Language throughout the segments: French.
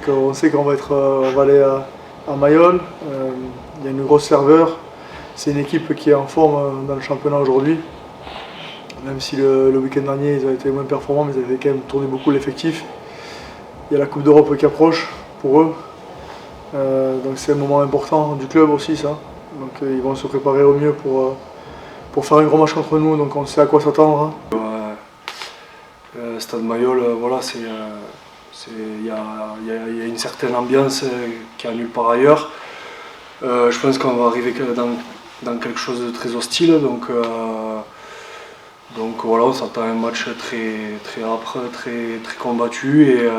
Donc on sait qu'on va aller à Mayol. Il y a une grosse serveur. C'est une équipe qui est en forme dans le championnat aujourd'hui. Même si le week-end dernier ils ont été moins performants, mais ils avaient quand même tourné beaucoup l'effectif. Il y a la Coupe d'Europe qui approche pour eux. Donc c'est un moment important du club aussi ça. Donc ils vont se préparer au mieux pour faire un gros match contre nous, donc on sait à quoi s'attendre. Stade Mayol, voilà, il y a une certaine ambiance qui est nulle part ailleurs. Je pense qu'on va arriver dans quelque chose de très hostile, donc voilà, on s'attend à un match très âpre, très combattu, et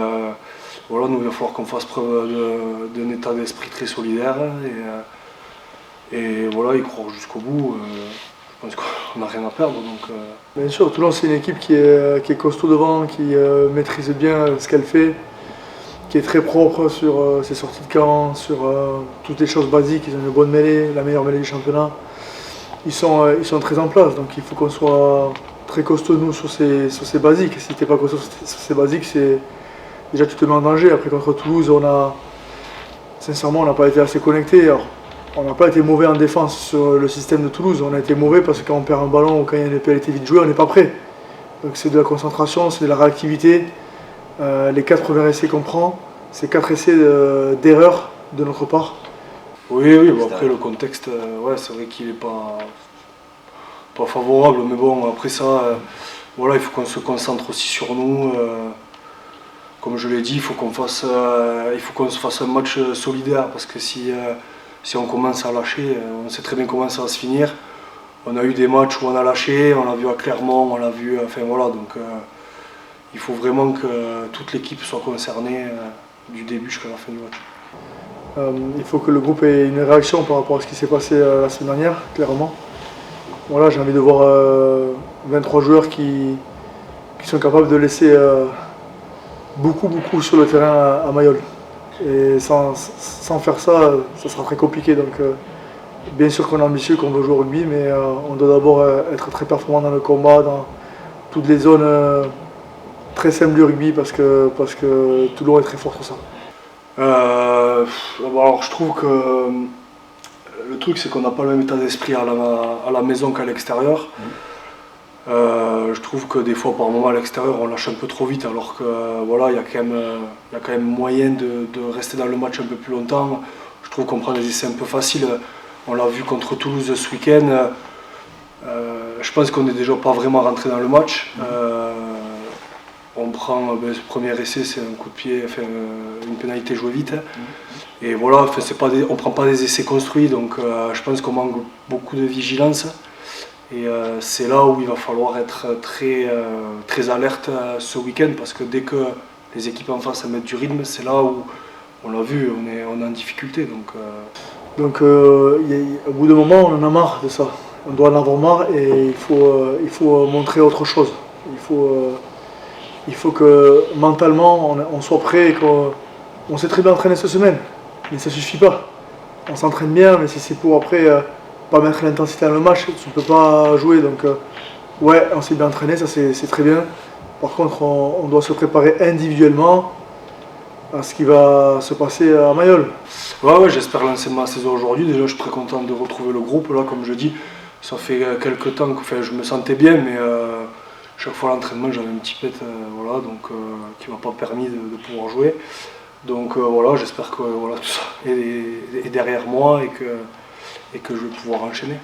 voilà, nous il va falloir qu'on fasse preuve d'un état d'esprit très solidaire, et voilà, y croire jusqu'au bout. Je pense qu'on n'a rien à perdre. Bien sûr, Toulon c'est une équipe qui est costaud devant, qui maîtrise bien ce qu'elle fait, qui est très propre sur ses sorties de camp, sur toutes les choses basiques. Ils ont une bonne mêlée, la meilleure mêlée du championnat. Ils sont très en place, donc il faut qu'on soit très costaud nous sur ces basiques. Si tu n'es pas costaud sur ces basiques, déjà tu te mets en danger. Après contre Toulouse, sincèrement on n'a pas été assez connectés. Alors, on n'a pas été mauvais en défense sur le système de Toulouse, on a été mauvais parce que quand on perd un ballon ou quand il y a une pénalité vite jouée, on n'est pas prêt. Donc c'est de la concentration, c'est de la réactivité. Les 4 premiers essais qu'on prend, c'est 4 essais d'erreur de notre part. Oui, bon, après le contexte, ouais, c'est vrai qu'il n'est pas favorable, mais bon, après ça, voilà, il faut qu'on se concentre aussi sur nous. Comme je l'ai dit, il faut qu'on se fasse un match solidaire, parce que si on commence à lâcher, on sait très bien comment ça va se finir. On a eu des matchs où on a lâché, on l'a vu à Clermont, on l'a vu, enfin voilà, donc il faut vraiment que toute l'équipe soit concernée du début jusqu'à la fin du match. Il faut que le groupe ait une réaction par rapport à ce qui s'est passé la semaine dernière, clairement. Voilà, j'ai envie de voir 23 joueurs qui sont capables de laisser beaucoup sur le terrain à Mayol. Et sans faire ça, ça sera très compliqué. Donc, bien sûr qu'on est ambitieux, qu'on veut jouer au rugby, mais on doit d'abord être très performant dans le combat, dans toutes les zones très simples du rugby, parce que Toulon est très fort sur ça. Alors je trouve que le truc c'est qu'on n'a pas le même état d'esprit à la maison qu'à l'extérieur. Je trouve que des fois par moment à l'extérieur on lâche un peu trop vite, alors que voilà, il y a quand même moyen de rester dans le match un peu plus longtemps. Je trouve qu'on prend des essais un peu faciles. On l'a vu contre Toulouse ce week-end. Je pense qu'on n'est déjà pas vraiment rentré dans le match. On prend ce premier essai, c'est un coup de pied, enfin, une pénalité jouée vite. Et voilà, enfin, on ne prend pas des essais construits, donc je pense qu'on manque beaucoup de vigilance. Et c'est là où il va falloir être très alerte ce week-end, parce que dès que les équipes en face mettent du rythme, c'est là où, on l'a vu, on est en difficulté. Donc au bout d'un moment, on en a marre de ça. On doit en avoir marre et il faut montrer autre chose. Il faut que mentalement on soit prêt et qu'on s'est très bien entraîné cette semaine. Mais ça ne suffit pas. On s'entraîne bien, mais si c'est pour après pas mettre l'intensité dans le match, tu ne peux pas jouer. Donc ouais, on s'est bien entraîné, ça c'est très bien. Par contre, on doit se préparer individuellement à ce qui va se passer à Mayol. Ouais, j'espère lancer ma saison aujourd'hui. Déjà, je suis très content de retrouver le groupe. Là, comme je dis, ça fait quelques temps que je me sentais bien, mais chaque fois à l'entraînement, j'avais un petit pet, voilà, donc, qui ne m'a pas permis de pouvoir jouer. Donc voilà, j'espère que voilà, tout ça est derrière moi et que je vais pouvoir enchaîner.